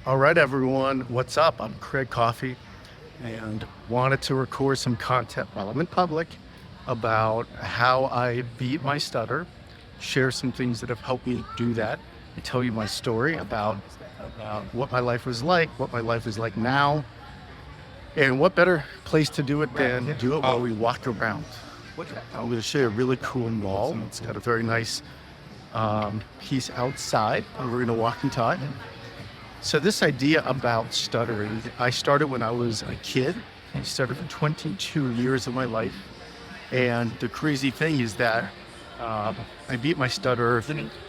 All right, everyone, what's up? I'm Craig Coffey and wanted to record some content while I'm in public about how I beat my stutter, share some things that have helped me do that, and tell you my story about what my life was like, what my life is like now, and what better place to do it than do it while we walk around. I'm going to show you a really cool mall. It's got a very nice piece outside, and we're going to walk and talk. So this idea about stuttering, I started when I was a kid. I stuttered for 22 years of my life. And the crazy thing is that I beat my stutter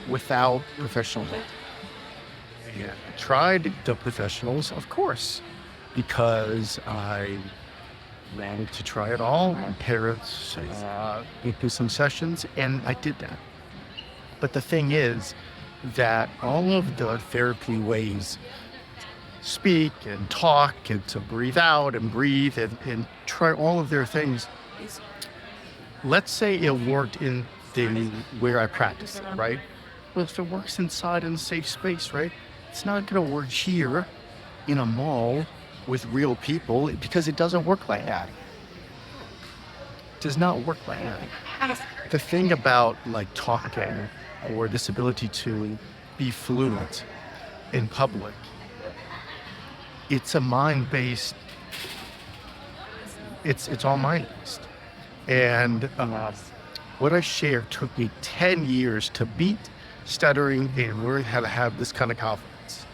without professional help. And I tried the professionals, of course, because I wanted to try it all. My parents went through some sessions, and I did that. But the thing is that all of the therapy ways speak and talk and to breathe out and breathe and try all of their things. Let's say it worked in the where I practice it, right? Well, if it works inside in a safe space, right? It's not going to work here in a mall with real people because it doesn't work like that. It does not work like that. The thing about like talking or this ability to be fluent in public, it's a mind-based, it's all mind-based. And what I share took me 10 years to beat stuttering and learn how to have this kind of confidence.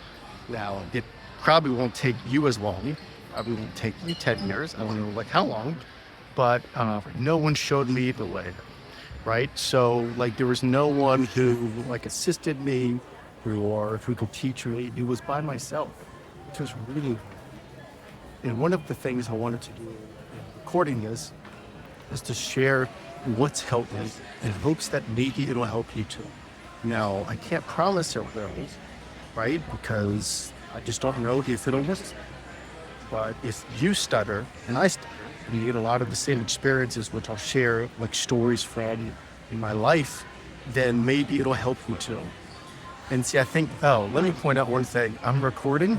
Now, it probably won't take you as long. Probably won't take you 10 years. I don't know like how long, but no one showed me the way, right? So like there was no one who like assisted me or who could teach me. It was by myself, which was really, and one of the things I wanted to do in recording this is to share what's helped me in hopes that maybe it'll help you too. Now, I can't promise it will, right? Because I just don't know if it'll work. But if you stutter and I stutter, and you get a lot of the same experiences, which I'll share like stories from in my life, then maybe it'll help you too. And see, I think, let me point out one thing. I'm recording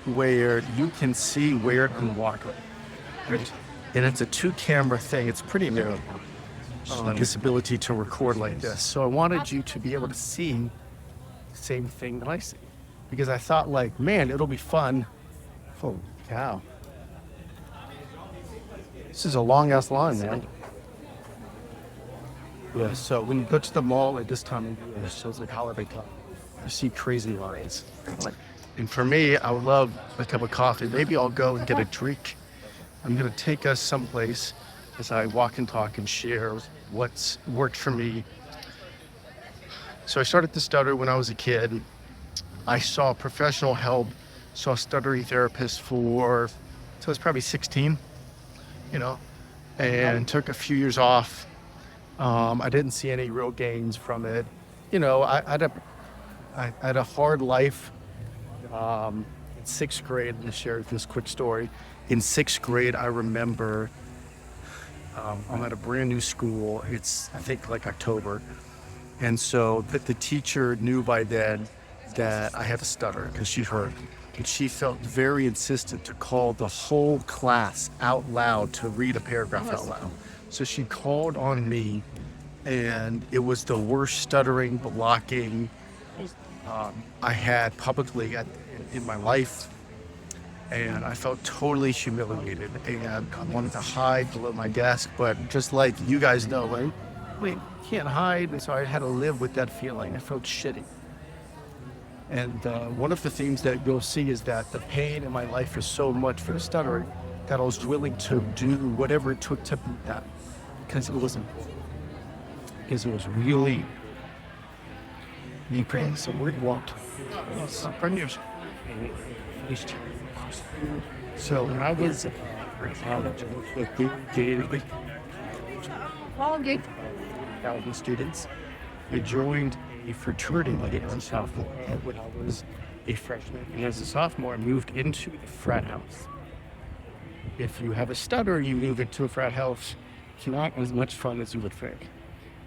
where you can see where I'm walking. Right? And it's a 2-camera thing. It's pretty new, this ability to record like this. So I wanted you to be able to see the same thing that I see. Because I thought like, man, it'll be fun. Holy cow. This is a long ass line, man. Yeah, so when you go to the mall at this time of year, it shows like holiday time. You see crazy lines. And for me, I would love a cup of coffee. Maybe I'll go and get a drink. I'm gonna take us someplace as I walk and talk and share what's worked for me. So I started to stutter when I was a kid. I saw professional help, saw a stuttering therapist till I was probably 16, and took a few years off. I didn't see any real gains from it. I had a hard life. In 6th grade, I'm gonna share this quick story. In 6th grade, I remember I'm at a brand new school. It's, I think, like October. And so the teacher knew by then that I had a stutter because she heard. And she felt very insistent to call the whole class out loud to read a paragraph out loud. So she called on me, and it was the worst stuttering, blocking I had publicly in my life. And I felt totally humiliated, and I wanted to hide below my desk, but just like you guys know, right? We can't hide, and so I had to live with that feeling. I felt shitty. And one of the things that you'll see is that the pain in my life is so much for the stuttering that I was willing to do whatever it took to beat that, because it was important. Because it was really important. So we walked. So when I was students, I joined a fraternity in sophomore when I was a freshman. And as a sophomore, I moved into the frat house. If you have a stutter, you move into a frat house. It's not as much fun as you would think,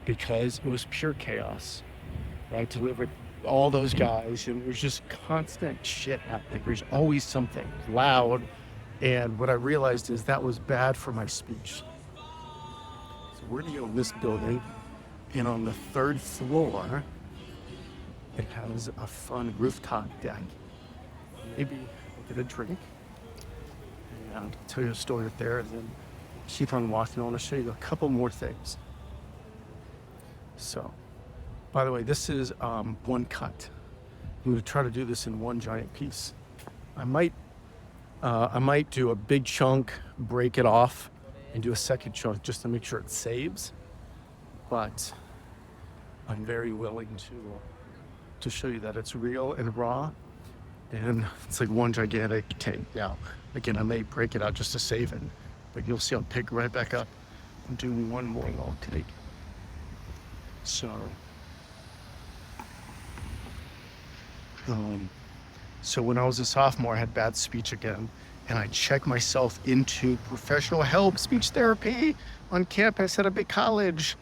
because it was pure chaos. Right? To live with all those guys, and there's just constant shit happening. There's always something loud. And what I realized is that was bad for my speech. So we're gonna go in this building, and on the third floor, it has a fun rooftop deck. Maybe we'll get a drink, and I'll tell you a story up there, and then keep on walking. I want to show you a couple more things. So, by the way, this is one cut. I'm going to try to do this in one giant piece. I might do a big chunk, break it off, and do a second chunk just to make sure it saves. But I'm very willing to show you that it's real and raw, and it's like one gigantic take. Now, again, I may break it out just to save it, but you'll see I'll pick right back up and do one more long take. So when I was a sophomore, I had bad speech again, and I checked myself into professional help, speech therapy on campus at a big college.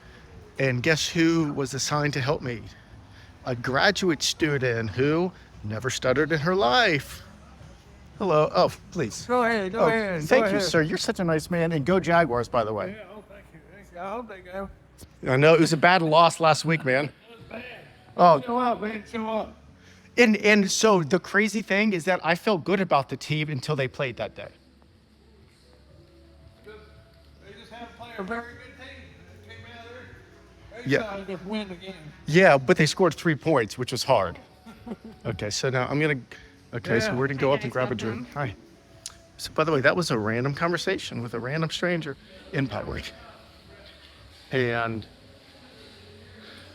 And guess who was assigned to help me? A graduate student who never stuttered in her life. Hello. Oh, please. Go ahead. Go ahead. Thank you, sir. You're such a nice man. And go Jaguars, by the way. Yeah, oh, thank you. Thank you. I hope they go. I know it was a bad loss last week, man. Oh, Show up, man. Show up. and so the crazy thing is that I felt good about the team until they played that day. They just had to play a very good team. They came out there. They Yeah. decided to win again. Yeah, but they scored 3 points, which was hard. Okay, so now so Yeah. we're gonna go up and grab a drink. Hi. So by the way, that was a random conversation with a random stranger in public. And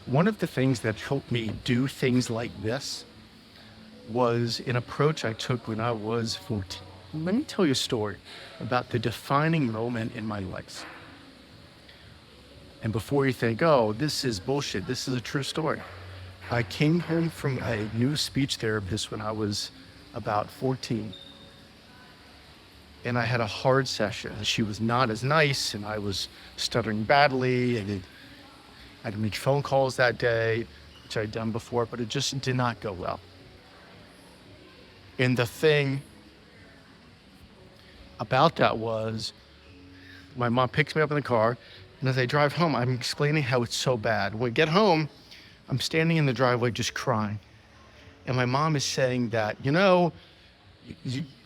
one of the things that helped me do things like this was an approach I took when I was 14. Let me tell you a story about the defining moment in my life. And before you think, oh, this is bullshit, this is a true story. I came home from a new speech therapist when I was about 14. And I had a hard session. She was not as nice, and I was stuttering badly, and I had to make phone calls that day, which I'd done before, but it just did not go well. And the thing about that was my mom picks me up in the car, and as I drive home, I'm explaining how it's so bad. When we get home, I'm standing in the driveway just crying. And my mom is saying that,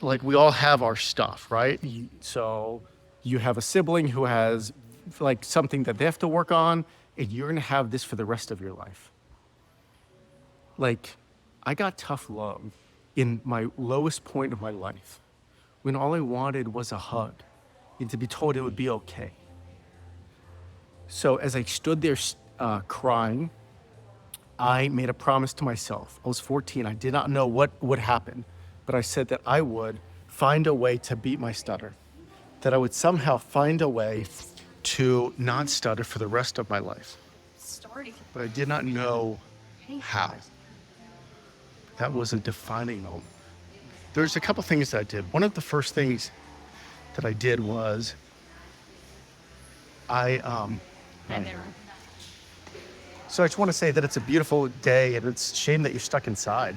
like we all have our stuff, right? So you have a sibling who has like something that they have to work on, and you're gonna have this for the rest of your life. Like, I got tough love in my lowest point of my life, when all I wanted was a hug and to be told it would be okay. So as I stood there crying, I made a promise to myself. I was 14. I did not know what would happen, but I said that I would find a way to beat my stutter, that I would somehow find a way to not stutter for the rest of my life. But I did not know how. That was a defining moment. There's a couple things that I did. One of the first things that I did was so I just want to say that it's a beautiful day, and it's a shame that you're stuck inside.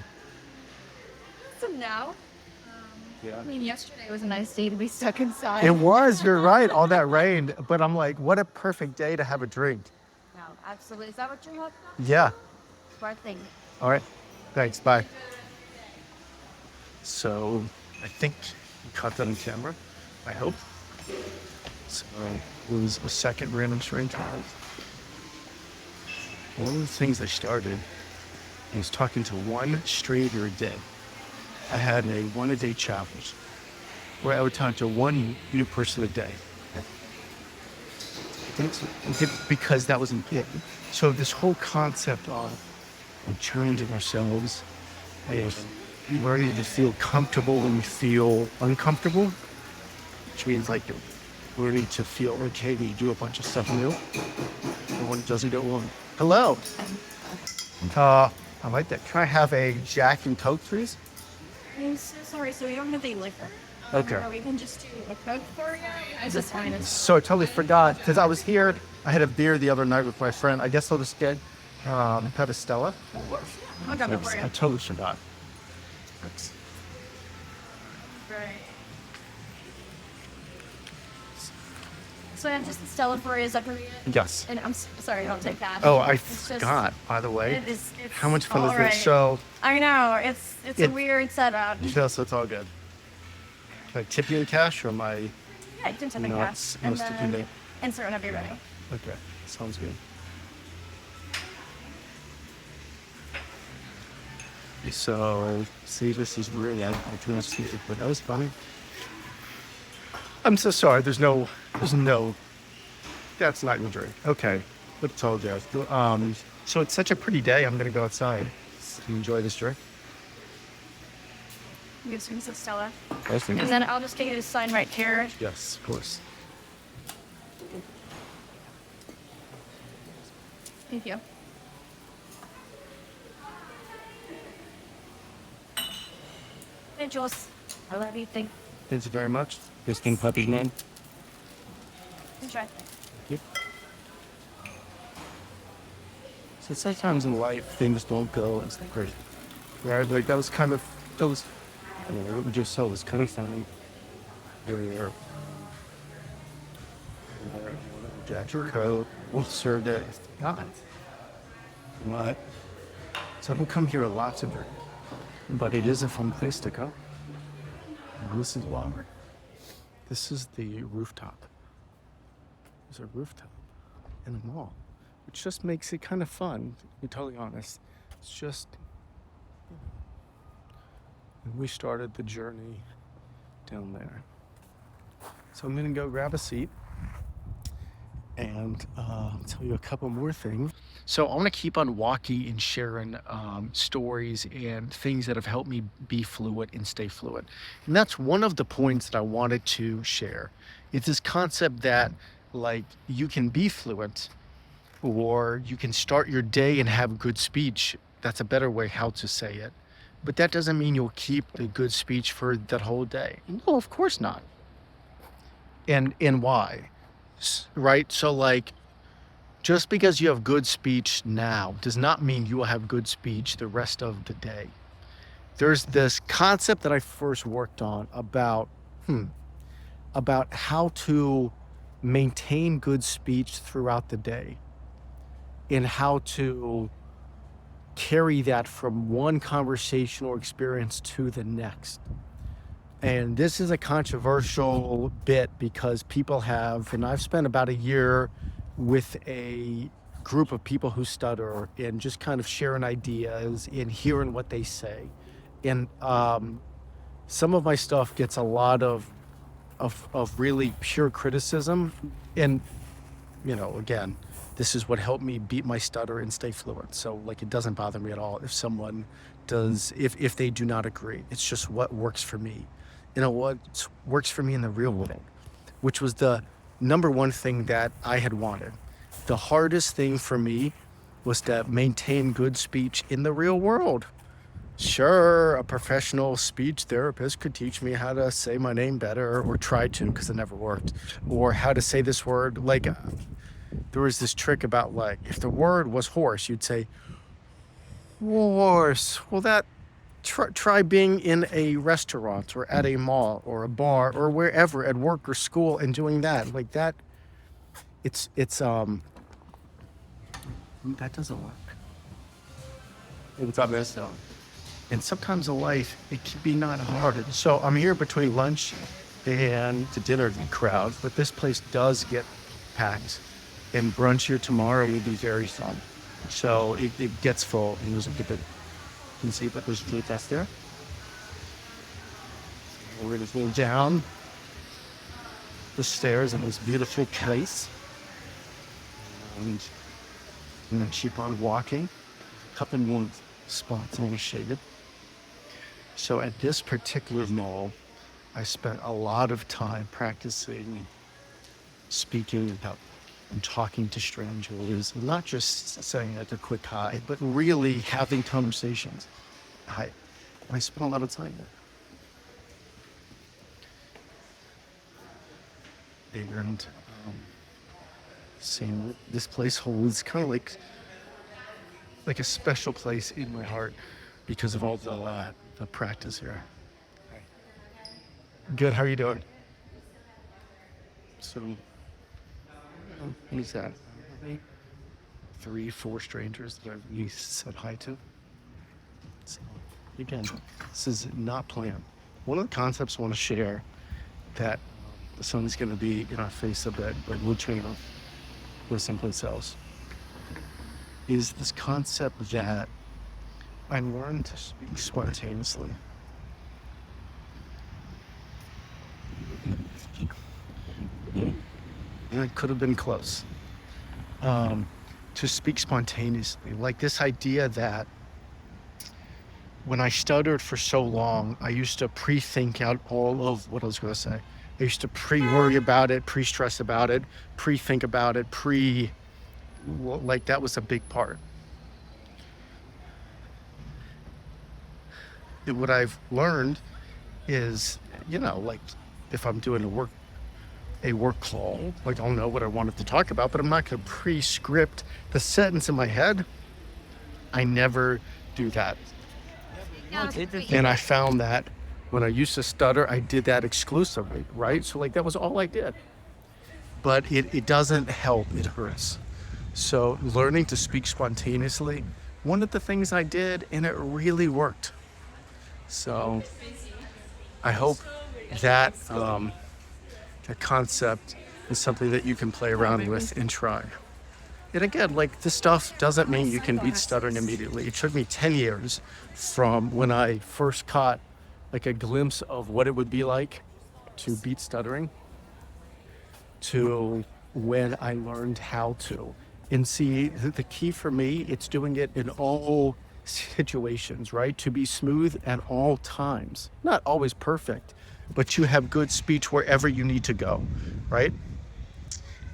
So now, Yeah. I mean, yesterday was a nice day to be stuck inside. It was, you're right, all that rain. But I'm like, what a perfect day to have a drink. No, absolutely. Is that what you're looking for? Yeah. Smart thing. All right. Thanks. Bye. So I think we caught that on camera. I hope. So it was a second random stranger. One of the things I started was talking to one stranger a day. I had a one-a-day challenge where I would talk to one new person a day. Because that was important. So this whole concept of challenging ourselves and learning to feel comfortable when we feel uncomfortable, which means like learning to feel okay when you do a bunch of stuff new and when it doesn't go wrong. Hello. I like that. Can I have a Jack and Coke, please? I'm so sorry. So we don't have any liquor. Okay. Or we can just do a Coke for you. I just find it. So I totally forgot because I was here. I had a beer the other night with my friend. I guess I'll just get Pavistella. I'll grab it for I you. totally forgot. Thanks. Right. So I have just the Stella for you. Is that for you? Yes. And sorry, don't take that. Oh, I It's just- forgot, by the way. It's How much fun is all this right. show? I know. It's a It- weird setup. Yes, it's all good. Can I tip you in cash or am I? Yeah, I didn't take the No, cash. it's And most of then you do. insert whenever you're ready. Okay, sounds good. So, see, this is really, I couldn't see it, but that was funny. I'm so sorry. There's no, that's not your drink. Okay, but it's all good. So it's such a pretty day. I'm gonna go outside. You enjoy this drink? You give some to Stella. Yes, And then I'll just get you to sign right here. yes, of course. Thank you. Hey, Jules. I love you. Thank Thank you very much. This King Puppy's name. Enjoy. Yep. So sometimes in life things don't go as great. Right? Like that was, I mean, what we just saw was kind of funny. Where Jack Coat will serve it. God. What? So I don't come here a lot to drink. But it is a fun place to go. And this is why. This is the rooftop. There's a rooftop in a mall, which just makes it kind of fun, to be totally honest. It's just, and we started the journey down there. So I'm gonna go grab a seat and tell you a couple more things. So I want to keep on walking and sharing stories and things that have helped me be fluent and stay fluent. And that's one of the points that I wanted to share. It's this concept that like you can be fluent or you can start your day and have good speech. That's a better way how to say it. But that doesn't mean you'll keep the good speech for that whole day. No, of course not. And why? Right? So like just because you have good speech now does not mean you will have good speech the rest of the day. There's this concept that I first worked on about how to maintain good speech throughout the day and how to carry that from one conversation or experience to the next. And this is a controversial bit because people have, and I've spent about a year with a group of people who stutter and just kind of sharing ideas and hearing what they say. And some of my stuff gets a lot of really pure criticism. And, again, this is what helped me beat my stutter and stay fluent. So like, it doesn't bother me at all if someone does, if they do not agree. It's just what works for me. What works for me in the real world, which was the number one thing that I had wanted. The hardest thing for me was to maintain good speech in the real world. Sure, a professional speech therapist could teach me how to say my name better, or try to, because it never worked, or how to say this word. Like, there was this trick about, like, if the word was horse, you'd say, horse. Well, try being in a restaurant or at a mall or a bar or wherever, at work or school, and doing that. Like that, it's that doesn't work. It's up this though. And sometimes in life, it can be not hard. So I'm here between lunch and the dinner crowd, but this place does get packed. And brunch here tomorrow will be very fun. So it gets full. And there's a bit. You can see, but there's food test there. We're going to go down the stairs in this beautiful place. And I'm going to keep on walking. A couple more spots all shaded. So at this particular mall, I spent a lot of time practicing speaking about and talking to strangers, not just saying it a quick hi, but really having conversations. I spent a lot of time there. And seeing what this place holds, kind of like like a special place in my heart because of all the practice here. Good. How are you doing? So, what is that? 3, 4 strangers that I've at least said hi to. So, again, this is not planned. One of the concepts I want to share that the sun's going to be in our face a bit, but we'll turn it off or someplace else, is this concept that I learned to speak spontaneously. And it could have been close. To speak spontaneously. Like this idea that when I stuttered for so long, I used to pre-think out all of what I was going to say. I used to pre-worry about it, pre-stress about it, pre-think about it, like that was a big part. And what I've learned is, like if I'm doing a work call, like I'll know what I wanted to talk about, but I'm not going to pre-script the sentence in my head. I never do that. And I found that when I used to stutter, I did that exclusively, right? So like that was all I did. But it doesn't help, it hurts. So learning to speak spontaneously, one of the things I did, and it really worked. So I hope that the concept is something that you can play around with and try. And again, like this stuff doesn't mean you can beat stuttering immediately. It took me 10 years from when I first caught like a glimpse of what it would be like to beat stuttering to when I learned how to. And see, the key for me, it's doing it in all situations, right? To be smooth at all times. Not always perfect, but you have good speech wherever you need to go, right?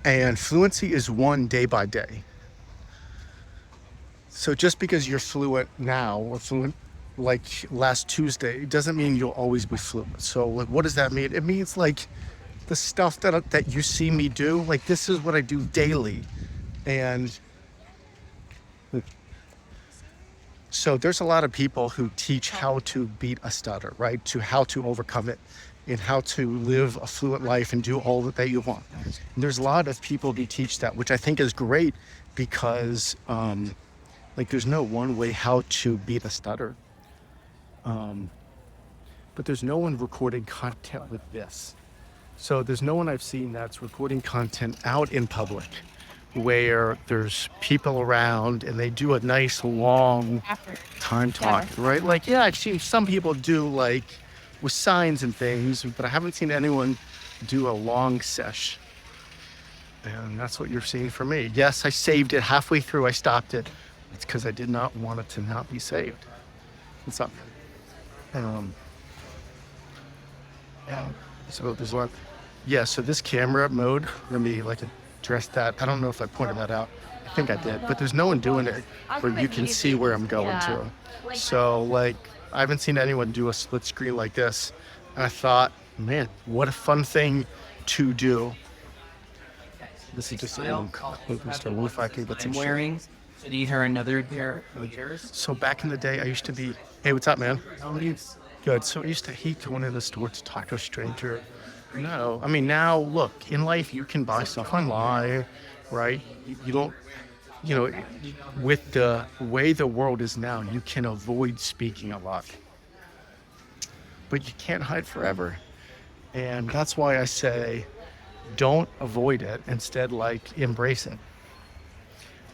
And fluency is won day by day. So just because you're fluent now or fluent like last Tuesday, it doesn't mean you'll always be fluent. So like, what does that mean? It means like the stuff that you see me do, like this is what I do daily. And so there's a lot of people who teach how to beat a stutter, right? To how to overcome it and how to live a fluent life and do all that you want. And there's a lot of people who teach that, which I think is great because like there's no one way how to beat a stutter. But there's no one recording content with this. So there's no one I've seen that's recording content out in public where there's people around and they do a nice long time talk, right? Like, yeah, I've seen some people do like with signs and things, but I haven't seen anyone do a long sesh. And that's what you're seeing from me. Yes, I saved it halfway through. I stopped it. It's because I did not want it to not be saved. What's up? Yeah. So there's a lot. Yeah. So this camera mode, let me like address that. I don't know if I pointed that out. I think I did, but there's no one doing it where you can see where I'm going to. So like, I haven't seen anyone do a split screen like this. And I thought, man, what a fun thing to do. This is just a Wi-Fi, but I'm wearing. So these are another pair of ears. So back in the day, I used to be, hey, what's up, man? Good. So I used to hate going to the store to talk to a stranger. No, I mean, now look, in life, you can buy stuff online, right? You don't, with the way the world is now, you can avoid speaking a lot. But you can't hide forever. And that's why I say, don't avoid it. Instead, like, embrace it.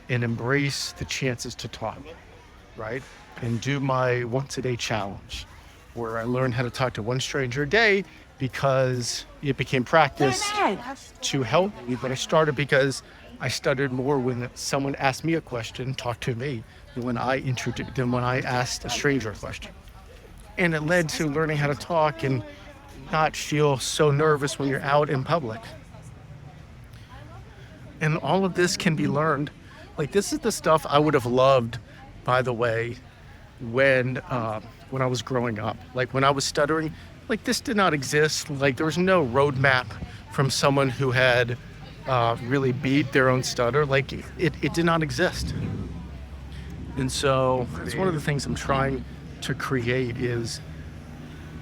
And embrace the chances to talk, right? And do my once a day challenge where I learned how to talk to one stranger a day because it became practice to help me. But I started because I stuttered more when someone asked me a question, talked to me, than when I asked a stranger a question. And it led to learning how to talk and not feel so nervous when you're out in public. And all of this can be learned. Like, this is the stuff I would have loved, by the way, when I was growing up. Like, when I was stuttering, like, this did not exist. Like, there was no roadmap from someone who had really beat their own stutter. Like, it did not exist. And so it's one of the things I'm trying to create is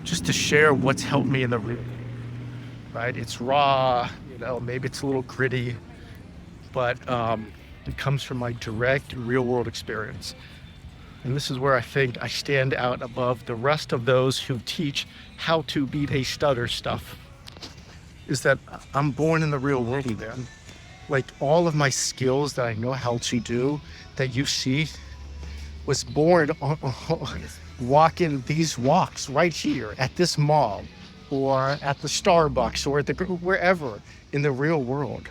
just to share what's helped me in the real, right? It's raw, maybe it's a little gritty, but it comes from my direct real world experience. And this is where I think I stand out above the rest of those who teach how to beat a stutter stuff, is that I'm born in the real world, man. Like all of my skills that I know how to do that you see was born walking these walks right here at this mall or at the Starbucks or at wherever in the real world.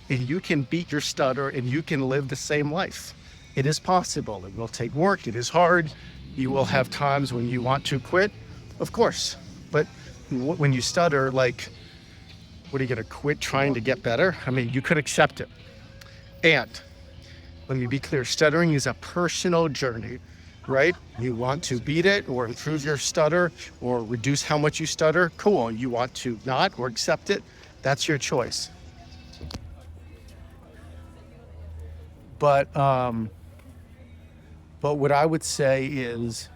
And you can beat your stutter and you can live the same life. It is possible. It will take work. It is hard. You will have times when you want to quit, of course. But when you stutter, like, what are you going to quit trying to get better? I mean, you could accept it. And let me be clear, stuttering is a personal journey, right? You want to beat it or improve your stutter or reduce how much you stutter, cool. You want to not or accept it, that's your choice. But what I would say is,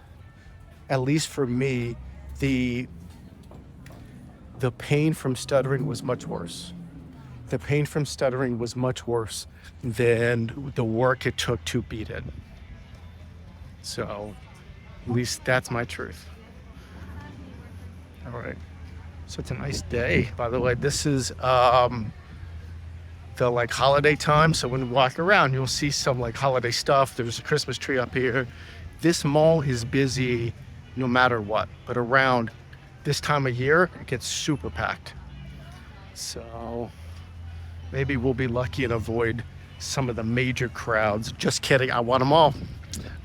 at least for me, the pain from stuttering was much worse. The pain from stuttering was much worse than the work it took to beat it. So, at least that's my truth. All right. So it's a nice day. By the way, this is the like holiday time. So when you walk around, you'll see some like holiday stuff. There's a Christmas tree up here. This mall is busy no matter what, but around this time of year, it gets super packed. So maybe we'll be lucky and avoid some of the major crowds. Just kidding. I want them all.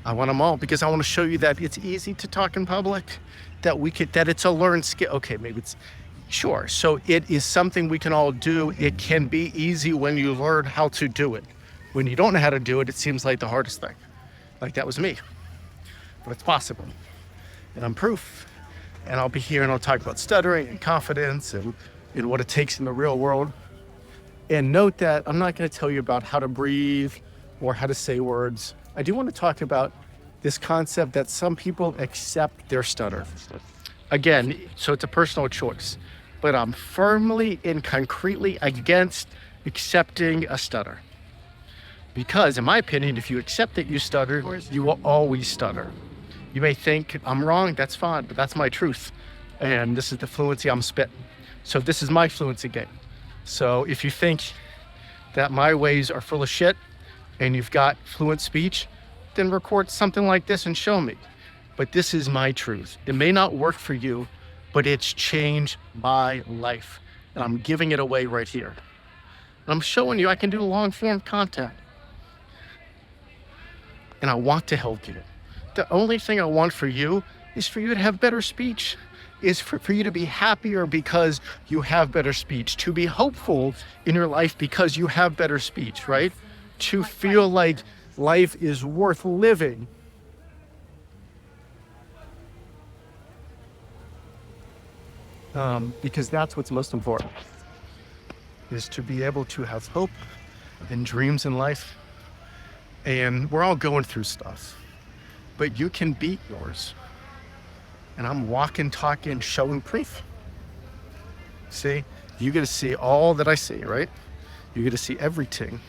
I want them all because I want to show you that it's easy to talk in public, that it's a learned skill. Okay, maybe it's sure. So it is something we can all do. It can be easy when you learn how to do it. When you don't know how to do it, it seems like the hardest thing. Like that was me. But it's possible. And I'm proof. And I'll be here and I'll talk about stuttering and confidence and what it takes in the real world. And note that I'm not going to tell you about how to breathe or how to say words. I do want to talk about this concept that some people accept their stutter. Again, so it's a personal choice, but I'm firmly and concretely against accepting a stutter. Because in my opinion, if you accept that you stutter, you will always stutter. You may think I'm wrong, that's fine, but that's my truth. And this is the fluency I'm spitting. So this is my fluency game. So if you think that my ways are full of shit and you've got fluent speech, then record something like this and show me. But this is my truth. It may not work for you, but it's changed my life. And I'm giving it away right here. And I'm showing you I can do long form content. And I want to help you. The only thing I want for you is for you to have better speech, is for you to be happier because you have better speech, to be hopeful in your life because you have better speech, right? To feel like life is worth living. Because that's what's most important, is to be able to have hope and dreams in life. And we're all going through stuff, but you can beat yours. And I'm walking, talking, showing proof. See, you get to see all that I see, right? You get to see everything.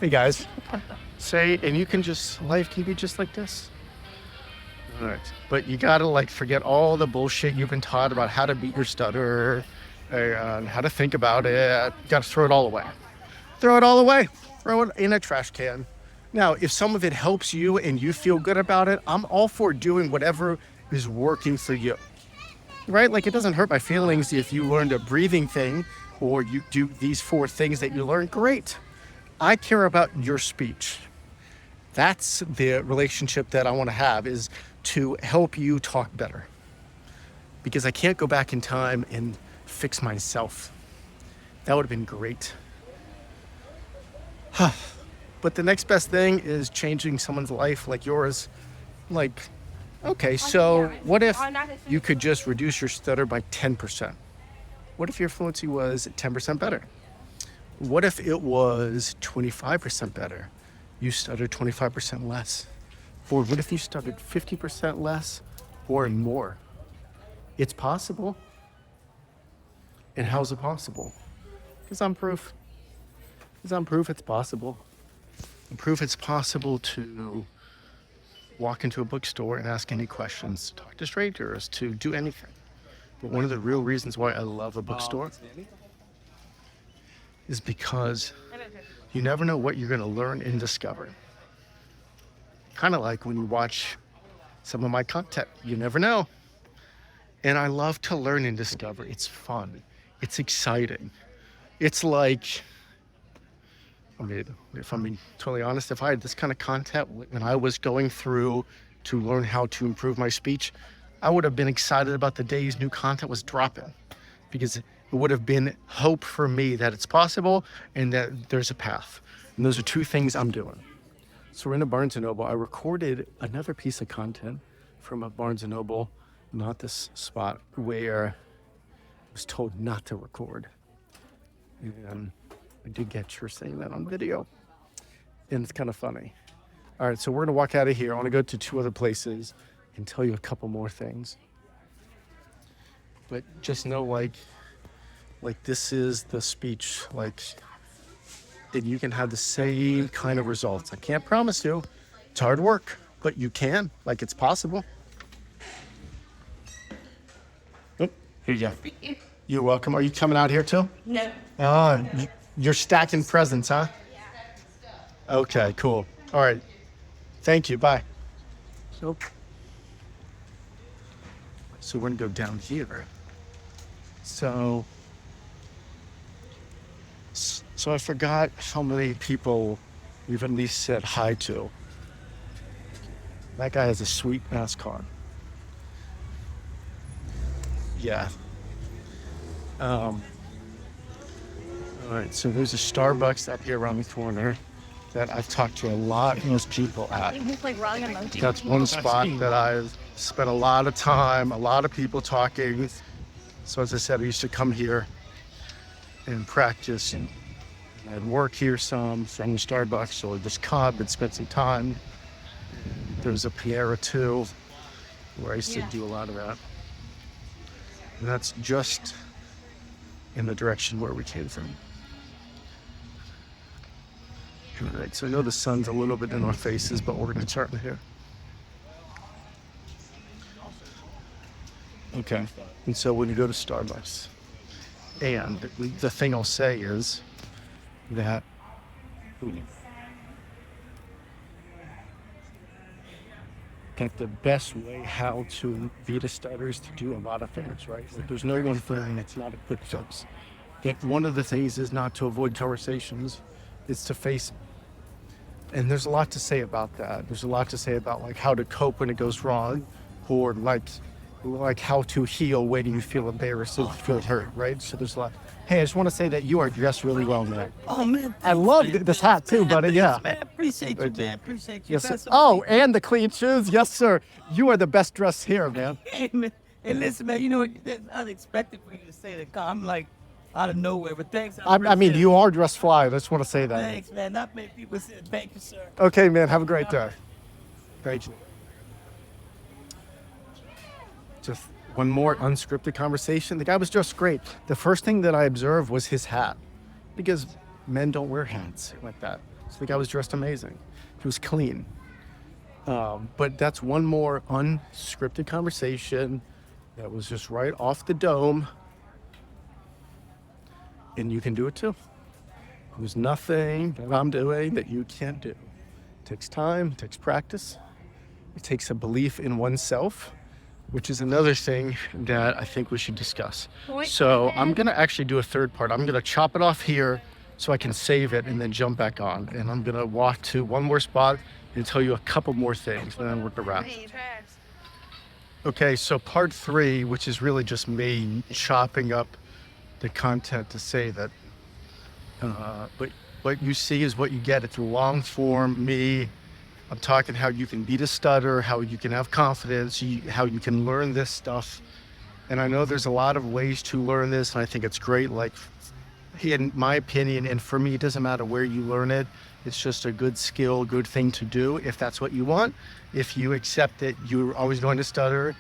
Hey guys, say, and you can just, life can be just like this. All right, but you gotta like forget all the bullshit you've been taught about how to beat your stutter and how to think about it. You gotta throw it all away. Throw it all away. Throw it in a trash can. Now, if some of it helps you and you feel good about it, I'm all for doing whatever is working for you, right? Like it doesn't hurt my feelings if you learned a breathing thing or you do these 4 things that you learned, great. I care about your speech. That's the relationship that I want to have, is to help you talk better. Because I can't go back in time and fix myself. That would have been great. But the next best thing is changing someone's life like yours. Like, okay, so what if you could just reduce your stutter by 10%? What if your fluency was 10% better? What if it was 25% better? You stuttered 25% less. Or what if you stuttered 50% less or more? It's possible. And how's it possible? Because I'm proof. Because I'm proof it's possible. I'm proof it's possible to walk into a bookstore and ask any questions, to talk to strangers, to do anything. But one of the real reasons why I love a bookstore is because you never know what you're going to learn and discover. Kind of like when you watch some of my content, you never know. And I love to learn and discover. It's fun. It's exciting. It's like, I mean, if I'm being totally honest, if I had this kind of content when I was going through to learn how to improve my speech, I would have been excited about the days new content was dropping, because it would have been hope for me that it's possible and that there's a path. And those are two things I'm doing. So we're in a Barnes & Noble. I recorded another piece of content from a Barnes & Noble, not this spot, where I was told not to record. And I did get her saying that on video. And it's kind of funny. All right, so we're gonna walk out of here. I wanna go to two other places and tell you a couple more things. But just know, like this is the speech, that you can have the same kind of results. I can't promise you. It's hard work, but you can. It's possible. Oh, here you go. You're welcome. Are you coming out here too? No. Oh, you're stacking presents, huh? Okay, cool. All right. Thank you. Bye. So we're gonna go down here. So I forgot how many people we've at least said hi to. That guy has a sweet NASCAR. Yeah. All right, so there's a Starbucks up here around the corner that I've talked to a lot of those people at. It's like running a monkey. That's one spot that I've spent a lot of time, a lot of people talking. So as I said, I used to come here and practice, and I'd work here some from the Starbucks, so I'd just come and spend some time. There's a Piera too, where I used to do a lot of that. And that's just in the direction where we came from. All right, so I know the sun's a little bit in our faces, but we're gonna turn here. Okay, and so when you go to Starbucks, and the thing I'll say is that the best way how to beat a stutter is to do a lot of things, right? There's no one thing that's not a quick fix. One of the things is not to avoid conversations, it's to face them. And there's a lot to say about that. There's a lot to say about how to cope when it goes wrong, or how to heal when you feel embarrassed or feel hurt, right? So there's a lot. Hey, I just want to say that you are dressed really well, man. Oh, man. I love this hat too, buddy. Yeah. Man, appreciate you, man. Appreciate you. Yes, sir. Best of Oh, luck. and the clean shoes. Yes, sir. You are the best dressed here, man. Hey, man. Hey, listen, man, it's unexpected for you to say that. I'm out of nowhere, but thanks. I mean, appreciate it. you are dressed fly. I just want to say that. Thanks, man. Not many people say thank you, sir. Okay, man. Have a great day. Thank you. Just one more unscripted conversation. The guy was just great. The first thing that I observed was his hat, because men don't wear hats like that. So the guy was dressed amazing. He was clean. But that's one more unscripted conversation that was just right off the dome. And you can do it too. There's nothing that I'm doing that you can't do. It takes time, it takes practice, it takes a belief in oneself, which is another thing that I think we should discuss. So I'm gonna actually do a third part. I'm gonna chop it off here so I can save it and then jump back on. And I'm gonna walk to one more spot and tell you a couple more things, and then we're gonna wrap. Okay, so part 3, which is really just me chopping up the content to say that, but what you see is what you get. It's long form, me. I'm talking how you can beat a stutter, how you can have confidence, how you can learn this stuff. And I know there's a lot of ways to learn this, and I think it's great. in my opinion, and for me, it doesn't matter where you learn it. It's just a good skill, good thing to do if that's what you want. If you accept that you're always going to stutter,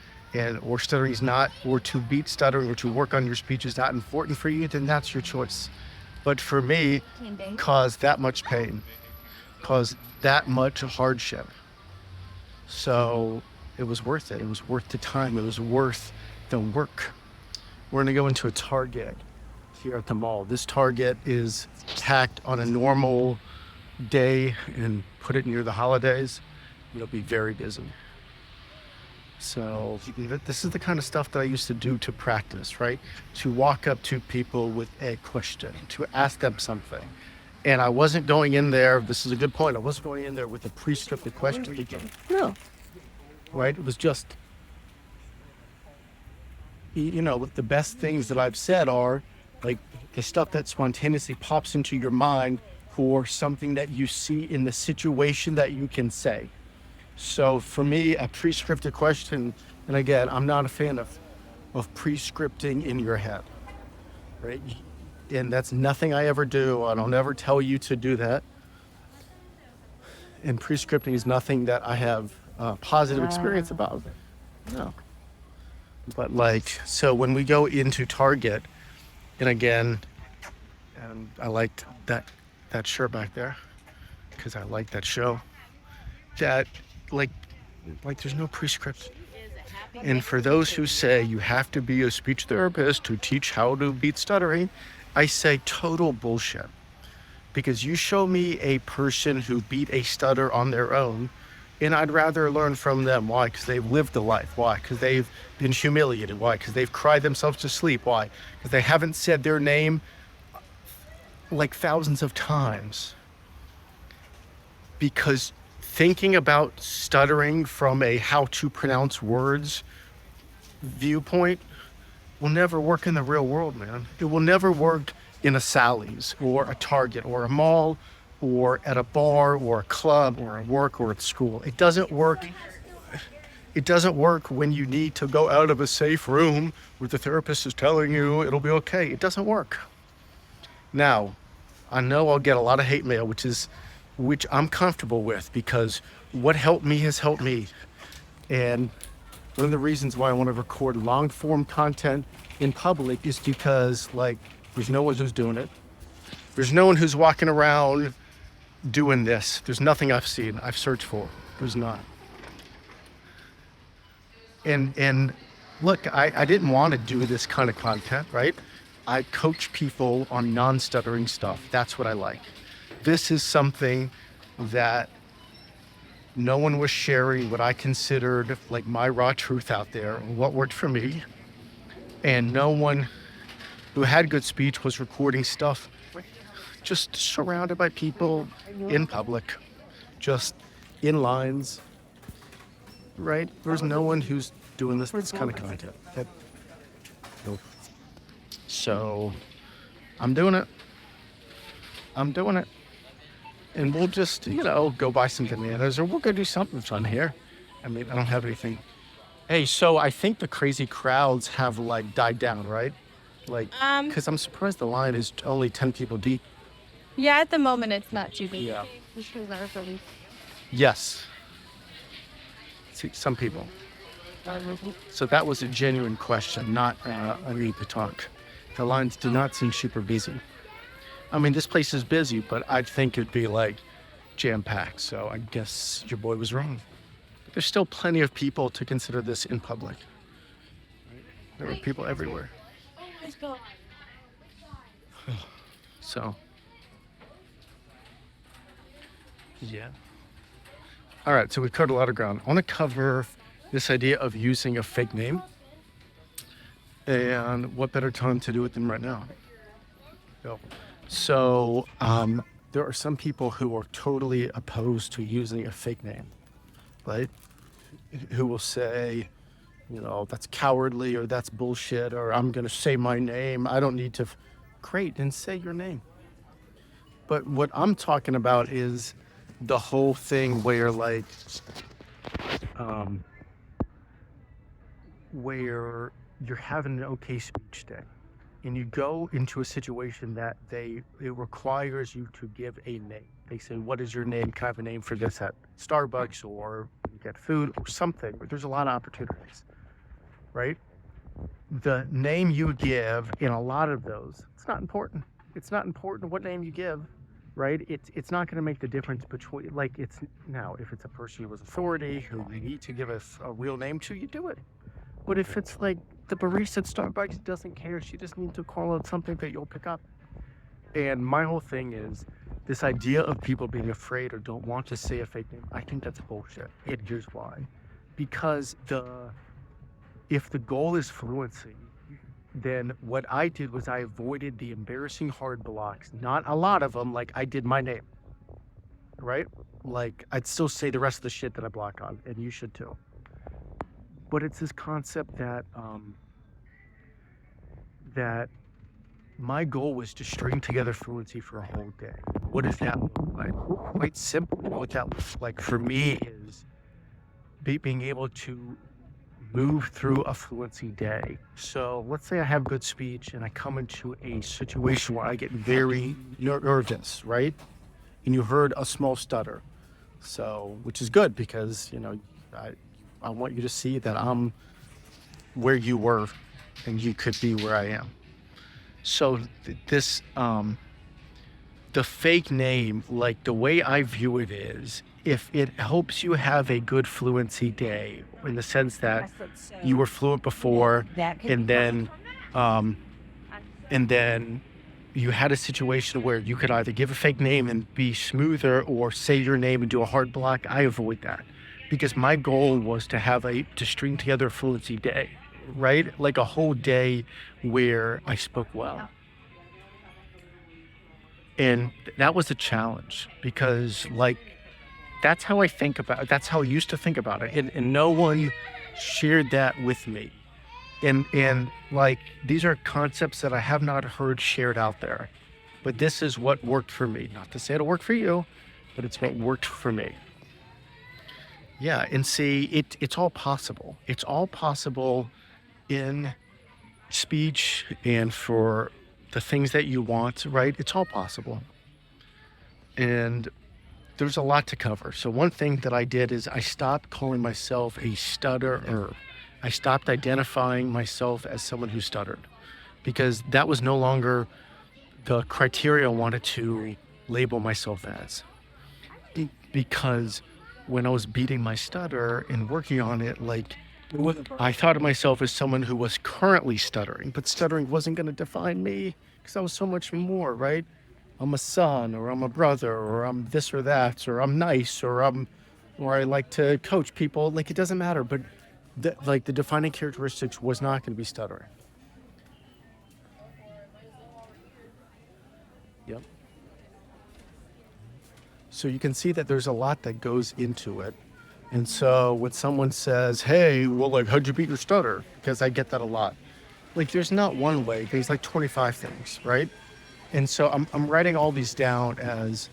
or stuttering is not, or to beat stuttering or to work on your speech is not important for you, then that's your choice. But for me, caused that much pain, caused that much hardship. So it was worth it. It was worth the time. It was worth the work. We're gonna go into a Target here at the mall. This Target is packed on a normal day, and put it near the holidays, it'll be very busy. So this is the kind of stuff that I used to do to practice, right? To walk up to people with a question, to ask them something. And I wasn't going in there, this is a good point, I wasn't going in there with a pre-scripted question again. No. Right? It was just, the best things that I've said are like the stuff that spontaneously pops into your mind for something that you see in the situation that you can say. So for me, a pre-scripted question, and again, I'm not a fan of pre-scripting in your head, right? And that's nothing I ever do. I don't ever tell you to do that. And pre-scripting is nothing that I have a positive experience about. No. But so when we go into Target, and again, and I liked that shirt back there because I like that show. That like there's no prescript. And for those who say you have to be a speech therapist to teach how to beat stuttering, I say total bullshit. Because you show me a person who beat a stutter on their own, and I'd rather learn from them. Why? Because they've lived the life. Why? Because they've been humiliated. Why? Because they've cried themselves to sleep. Why? Because they haven't said their name like thousands of times. Because thinking about stuttering from a how to pronounce words viewpoint will never work in the real world, man. It will never work in a Sally's or a Target or a mall or at a bar or a club or at work or at school. It doesn't work. It doesn't work when you need to go out of a safe room where the therapist is telling you it'll be okay. It doesn't work. Now, I know I'll get a lot of hate mail, which I'm comfortable with, because what helped me has helped me. And one of the reasons why I want to record long form content in public is because there's no one who's doing it. There's no one who's walking around doing this. There's nothing I've seen, I've searched for. There's not. And look, I didn't want to do this kind of content, right? I coach people on non-stuttering stuff. That's what I like. This is something that no one was sharing what I considered like my raw truth out there, what worked for me. And no one who had good speech was recording stuff just surrounded by people in public, just in lines, right? There's no one who's doing this kind of content. Nope. So I'm doing it. And we'll just, go buy some bananas, or we'll go do something fun here. I mean, I don't have anything. Hey, so I think the crazy crowds have died down, right? Because I'm surprised the line is only 10 people deep. Yeah, at the moment it's not too big. Yeah. Yes. See, some people. So that was a genuine question, not a need to talk. The lines do not seem super busy. I mean, this place is busy, but I'd think it'd be jam-packed. So I guess your boy was wrong. There's still plenty of people to consider this in public. There are people everywhere. Let's go. So, yeah. All right, so we've covered a lot of ground. I want to cover this idea of using a fake name. And what better time to do it than right now? So, there are some people who are totally opposed to using a fake name, right? Who will say, that's cowardly, or that's bullshit, or I'm going to say my name. I don't need to. Great, then say your name. But what I'm talking about is the whole thing where where you're having an okay speech day, and you go into a situation that it requires you to give a name. They say, what is your name? Kind of a name for this at Starbucks, or you get food or something. There's a lot of opportunities, right? The name you give in a lot of those, it's not important. It's not important what name you give, right? It's not going to make the difference between, like, it's now, if it's a person with authority who you need to give a real name to, you do it. But if it's like the barista at Starbucks doesn't care, she just needs to call out something that you'll pick up. And my whole thing is this idea of people being afraid or don't want to say a fake name. I think that's bullshit. And here's why. Because if the goal is fluency, then what I did was I avoided the embarrassing hard blocks. Not a lot of them, like I did my name, right? Like I'd still say the rest of the shit that I block on, and you should too. But it's this concept that that my goal was to string together fluency for a whole day. What does that look like? Quite simple. What that looks like for me is being able to move through a fluency day. So let's say I have good speech and I come into a situation where I get very nervous, right? And you heard a small stutter. So, which is good because, you know, I want you to see that I'm where you were and you could be where I am. So the fake name, like the way I view it is, if it helps you have a good fluency day, in the sense that you were fluent before, and then you had a situation where you could either give a fake name and be smoother or say your name and do a hard block, I avoid that. Because my goal was to string together a fluency day, right? Like a whole day where I spoke well. And that was a challenge because, like, that's how I think about it. That's how I used to think about it. And no one shared that with me. And like, these are concepts that I have not heard shared out there. But this is what worked for me. Not to say it'll work for you, but it's what worked for me. Yeah, and see, it's all possible. It's all possible in speech and for the things that you want, right? It's all possible. And there's a lot to cover. So one thing that I did is I stopped calling myself a stutterer. I stopped identifying myself as someone who stuttered because that was no longer the criteria I wanted to label myself as. Because when I was beating my stutter and working on it, like, I thought of myself as someone who was currently stuttering, but stuttering wasn't going to define me because I was so much more, right? I'm a son, or I'm a brother, or I'm this or that, or I'm nice, or I like to coach people. Like, it doesn't matter, but the defining characteristics was not going to be stuttering. Yep. So you can see that there's a lot that goes into it. And so when someone says, hey, well, like, how'd you beat your stutter? Because I get that a lot. Like, there's not one way. There's like 25 things, right? And so I'm writing all these down as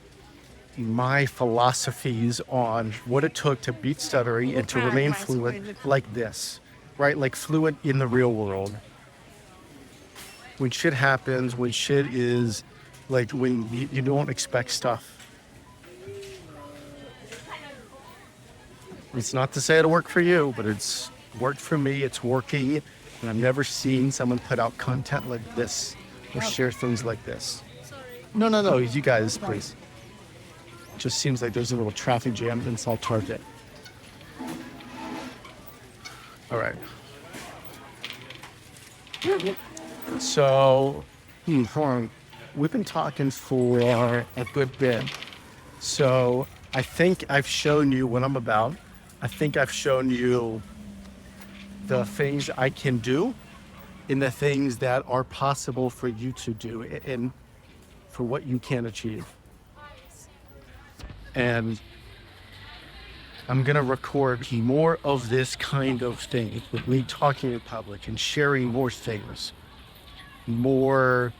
my philosophies on what it took to beat stuttering and to remain fluent like this, right? Like fluent in the real world. When shit happens, when shit is, like, when you don't expect stuff. It's not to say it'll work for you, but it's worked for me. It's working. And I've never seen someone put out content like this or share things like this. No. You guys, please. It just seems like there's a little traffic jam in Salt Target. All right. So, hold on. We've been talking for a good bit. So I think I've shown you what I'm about. I think I've shown you the things I can do and the things that are possible for you to do and for what you can achieve. And I'm going to record more of this kind of thing with me talking in public and sharing more things, more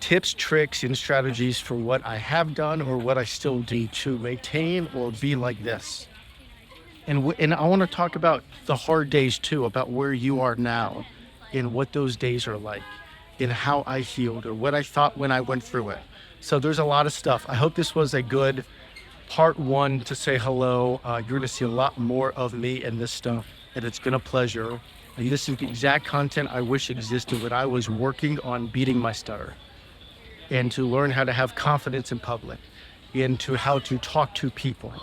tips, tricks, and strategies for what I have done or what I still do to maintain or be like this. And I want to talk about the hard days too, about where you are now in what those days are like, in how I healed or what I thought when I went through it. So there's a lot of stuff. I hope this was a good part one to say hello. You're going to see a lot more of me and this stuff, and it's been a pleasure. And this is the exact content I wish existed when I was working on beating my stutter, and to learn how to have confidence in public, and to how to talk to people.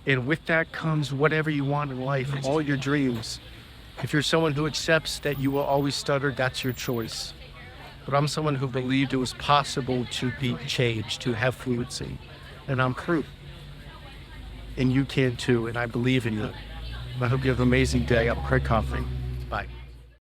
And with that comes whatever you want in life, all your dreams. If you're someone who accepts that you will always stutter, that's your choice. But I'm someone who believed it was possible to be changed, to have fluency. And I'm proof. And you can too, and I believe in you. I hope you have an amazing day. I'm Craig Coffey.